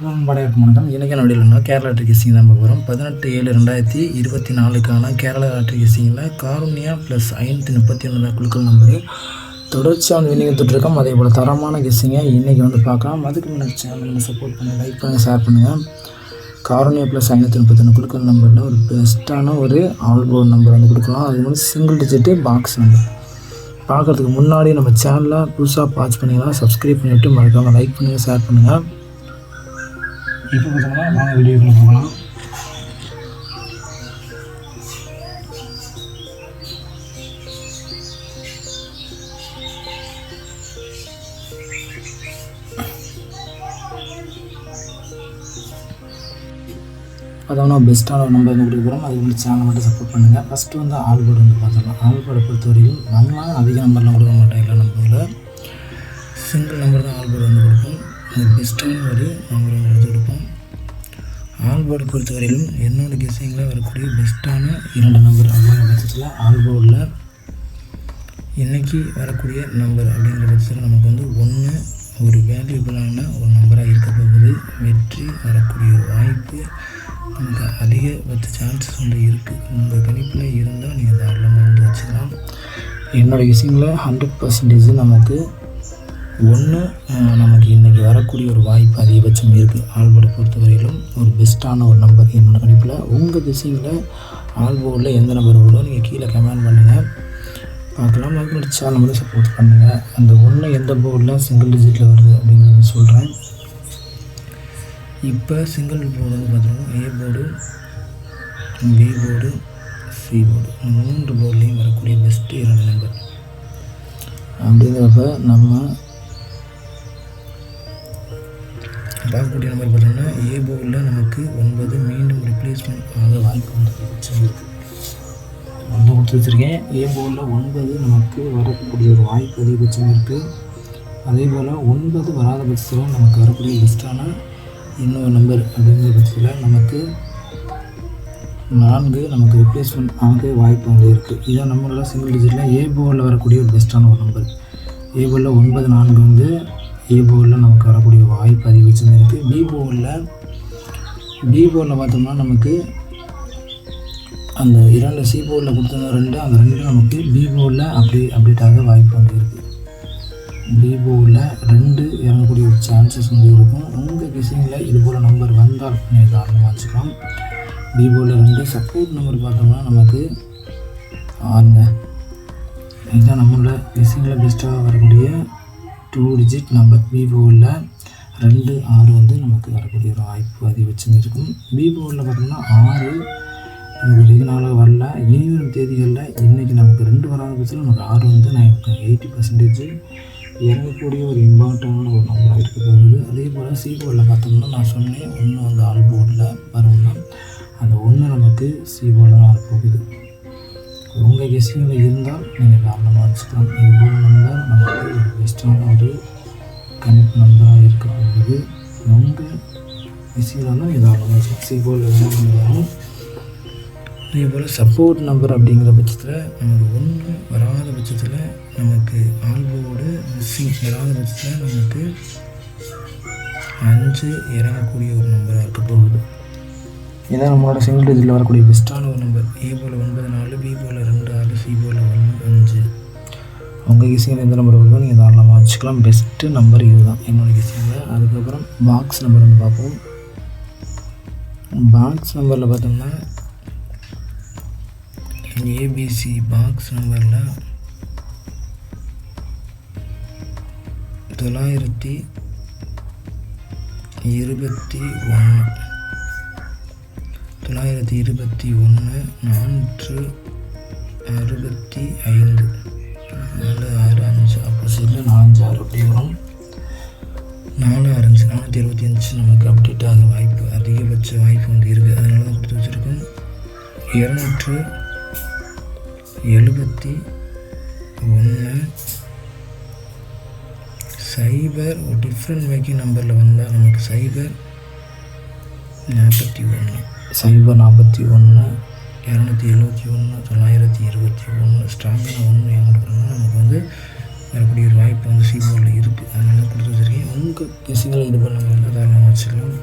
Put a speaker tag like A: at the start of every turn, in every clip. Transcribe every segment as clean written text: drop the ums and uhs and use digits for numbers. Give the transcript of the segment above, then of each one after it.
A: வணக்கம். இன்றைக்கான வீடியோவில் கேரளா லாட்டரி கெஸ்ஸிங் தான் பார்க்க போகிறோம். 18/7/2024 கேரளா லாட்டரி கெஸ்ஸிங்கில் காருண்யா ப்ளஸ் 531 குழுக்கள் நம்பரு தொடர்ச்சியாக விநியோகம் தொட்டிருக்கோம். அதே போல் தரமான கெஸ்ஸிங்கை இன்றைக்கி பார்க்கலாம். அதுக்கு முன்னாடி சேனலில் சப்போர்ட் பண்ணி லைக் பண்ணுங்கள், ஷேர் பண்ணுங்கள். காருண்யா ப்ளஸ் 531 குழுக்கள் நம்பரில் ஒரு பெஸ்ட்டான ஒரு ஆல்போர்ட் நம்பர் கொடுக்கலாம். அது மாதிரி சிங்கிள் டிஜிட்டு பாக்ஸ் நம்பர் பார்க்குறதுக்கு முன்னாடி நம்ம சேனலில் புதுசாக வாட்ச் பண்ணிங்கன்னா சப்ஸ்கிரைப் பண்ணிவிட்டு மறக்காமல் லைக் பண்ணுங்கள், ஷேர் பண்ணுங்கள். இப்போ பார்த்தோம்னா வாங்க வீடியோக்குள்ளே போகலாம். பார்த்தோம்னா பெஸ்ட்டான ஒரு நம்பர் கொடுக்க போகிறோம். அதுக்கு வந்து சேனல் மட்டும் சப்போர்ட் பண்ணுங்கள். ஃபஸ்ட்டு ஆல்போர்டு பார்த்துக்கலாம். ஆல்போர்டை பொறுத்தவரையும் நம்ம அதிக நம்பர்லாம் கொடுக்க மாட்டோம். எல்லா நம்பரில் சிங்கிள் நம்பர் தான் ஆல்போர்டு கொடுப்போம். அது பெஸ்ட்டான ஒரு நம்பர் எடுத்து கொடுப்போம். ஆல்போர்டு பொறுத்தவரையிலும் என்னோடய கெஸ்ஸிங்கில் வரக்கூடிய பெஸ்ட்டான 2 நம்பர் அப்படிங்கிற பட்சத்தில் ஆல்போர்டில் இன்றைக்கி வரக்கூடிய நம்பர் அப்படிங்கிற பட்சத்தில் நமக்கு 1 ஒரு வேல்யூபிளான ஒரு நம்பராக இருக்க போகுது. வெற்றி வரக்கூடிய ஒரு வாய்ப்பு நமக்கு அதிகபட்ச சான்சஸ் இருக்குது. உங்கள் கணிப்பில் இருந்தால் நீங்கள் தாராளமாக வச்சுக்கலாம். என்னோடய கெஸ்ஸிங்கில் 100% நமக்கு 1 நமக்கு இன்றைக்கி வரக்கூடிய ஒரு வாய்ப்பு அதிகபட்சம் இருக்குது. ஆல்போர்டை பொறுத்தவரையிலும் ஒரு பெஸ்ட்டான ஒரு நம்பர் என்னோடய கணிப்பில். உங்கள் திசையில் ஆல்போர்டில் எந்த நம்பர் வருதோ நீங்கள் கீழே கமெண்ட் பண்ணுங்கள், பார்க்கலாம். அதுக்கு சேனல் மட்டும் சப்போர்ட் பண்ணுங்கள். அந்த 1 எந்த போர்டில் சிங்கிள் டிஜிட்டில் வருது அப்படிங்கிறத சொல்கிறேன். இப்போ சிங்கிள் போர்டு பார்த்தோம்னா A board, B board, C board 3 போர்ட்லேயும் வரக்கூடிய பெஸ்ட்டு 2 நம்பர் அப்படிங்கிறப்ப நம்ம பார்க்கக்கூடிய நம்பர் பார்த்தோம்னா ஏ போர்டில் நமக்கு 9 மீண்டும் ரிப்ளேஸ்மெண்ட் ஆக வாய்ப்பு இருக்குது. 9 கொடுத்து வச்சுருக்கேன். ஏ போர்டில் 9 நமக்கு வரக்கூடிய ஒரு வாய்ப்பு அதிகபட்சம் இருக்குது. அதே போல் 9 வராத பட்சத்தில் நமக்கு வரக்கூடிய பெஸ்ட்டான இன்னொரு நம்பர் அப்படிங்கிற பட்சத்தில் நமக்கு 4 நமக்கு ரிப்ளேஸ்மெண்ட் ஆக வாய்ப்பு இருக்குது. இதான் நம்மளோட சிங்கிள் டிஜிட்டில் ஏ போர்டில் வரக்கூடிய ஒரு பெஸ்ட்டான ஒரு நம்பர். ஏ போர்டில் 9 4 ஏ போர்டில் நமக்கு வரக்கூடிய வாய்ப்பு அதிகபட்சம் இருக்குது. பி போர்டில் பார்த்தோம்னா நமக்கு அந்த 2 சி போர்டில் கொடுத்தோம்னா 2 அந்த 2 நமக்கு பி போர்டில் அப்டேட் ஆக வாய்ப்பு இருக்குது. பி போர்டில் 2 இறங்கக்கூடிய ஒரு சான்சஸ் இருக்கும். உங்கள் கிசிங்கில் இது போல் நம்பர் வந்தால் நீங்கள் தாராளமாக வச்சுக்கலாம். பி போர்டில் 2 சப்போர்ட் நம்பர் பார்த்தோம்னா நமக்கு 6. இதுதான் நம்மளோட கிசிங்கில் பெஸ்ட்டாக வரக்கூடிய 2 டிஜிட் நம்பர். பி போர்டில் 2 6 நமக்கு வரக்கூடிய ஒரு வாய்ப்பு அதிகபட்சம் இருக்கும். பி போர்டில் பார்த்தோம்னா 6 நமக்கு வெகு நாளாக வரல. இனிவரும் தேதிகளில் இன்றைக்கி நமக்கு 2 வராத பட்சத்தில் நமக்கு 6 நமக்கு 80% இறங்கக்கூடிய ஒரு இம்பார்ட்டண்டான ஒரு நம்பராக இருக்க போகுது. அதே போல் சி போர்டில் பார்த்தோம்னா நான் சொன்னேன் 1 ஆல்போர்டில் வரும்னா அந்த 1 நமக்கு சி போர்டில் வரப்போகுது. உங்கள் கெஸ்ஸிங்கில் இருந்தால் நீங்கள் தாராளமாக வச்சுக்கலாம். இது போல் நம்பர் நமக்கு ஒரு பெஸ்ட்டான ஒரு கணிப்பு நம்பராக இருக்க போகுது. உங்கள் கெஸ்ஸிங்கில் தான் தாராளமாக வச்சுக்கலாம். சி போர்டில் வரும். அதே போல் சப்போர்ட் நம்பர் அப்படிங்கிற பட்சத்தில் நமக்கு 1 வராத பட்சத்தில் நமக்கு ஆல்போர்டு மிஸ்ஸிங் வராத பட்சத்தில் நமக்கு 5 இறங்கக்கூடிய ஒரு நம்பராக இருக்க போகுது. இதான் நம்மளோட சிங்கிள் டிஜிட்டில் வரக்கூடிய பெஸ்ட்டான ஒரு நம்பர். ஏ போல் 9 4, பி போல் 2 6, சி போல் 1 5. உங்கள் கிசிங்கில் எந்த நம்பர் வருதோ நீங்கள் தாராளமாக வச்சுக்கலாம். பெஸ்ட்டு நம்பர் இது தான் என்னோடய கிசிங்கில். அதுக்கப்புறம் பாக்ஸ் நம்பர் பார்ப்போம். பாக்ஸ் நம்பரில் பார்த்தோம்னா ஏபிசி பாக்ஸ் நம்பரில் 921 465 465 ஆப்போசிட்டில் 456 அப்படி வரும். 465 425 நமக்கு அப்டேட் ஆக வாய்ப்பு அதிகபட்ச வாய்ப்பு இருக்குது. அதனால தான் கொடுத்து வச்சுருக்கோம். 271 சைபர் ஒரு டிஃப்ரெண்ட் மேக்கிங் நம்பரில் வந்தால் நமக்கு 041 271 921 ஸ்ட்ராங்கான 1 ஏன் கொடுக்குறோம்னா நமக்கு வரக்கூடிய ஒரு வாய்ப்பு வந்து சி போர்டில் இருக்குது. அதனால கொடுத்து வச்சுருக்கேன். உங்கள் கெஸுகளை இது பண்ண முடியாது தாராளமாக வச்சுக்கலாம்.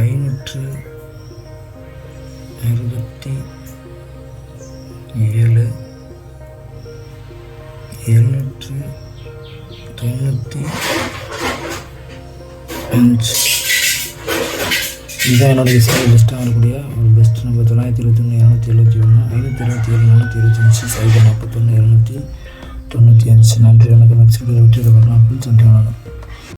A: 567 795 இதுதான் என்னுடைய கெஸுகள் பெஸ்ட்டாக வரக்கூடிய ஒரு பெஸ்ட் நம்பர். 921 271 527 425 சைபர் 41 295. நன்றி. வணக்கம். நெக்ஸ்ட் வீடியோ விட்டு பார்க்கலாம். அப்படின்னு சொல்லிட்டு வணக்கம்.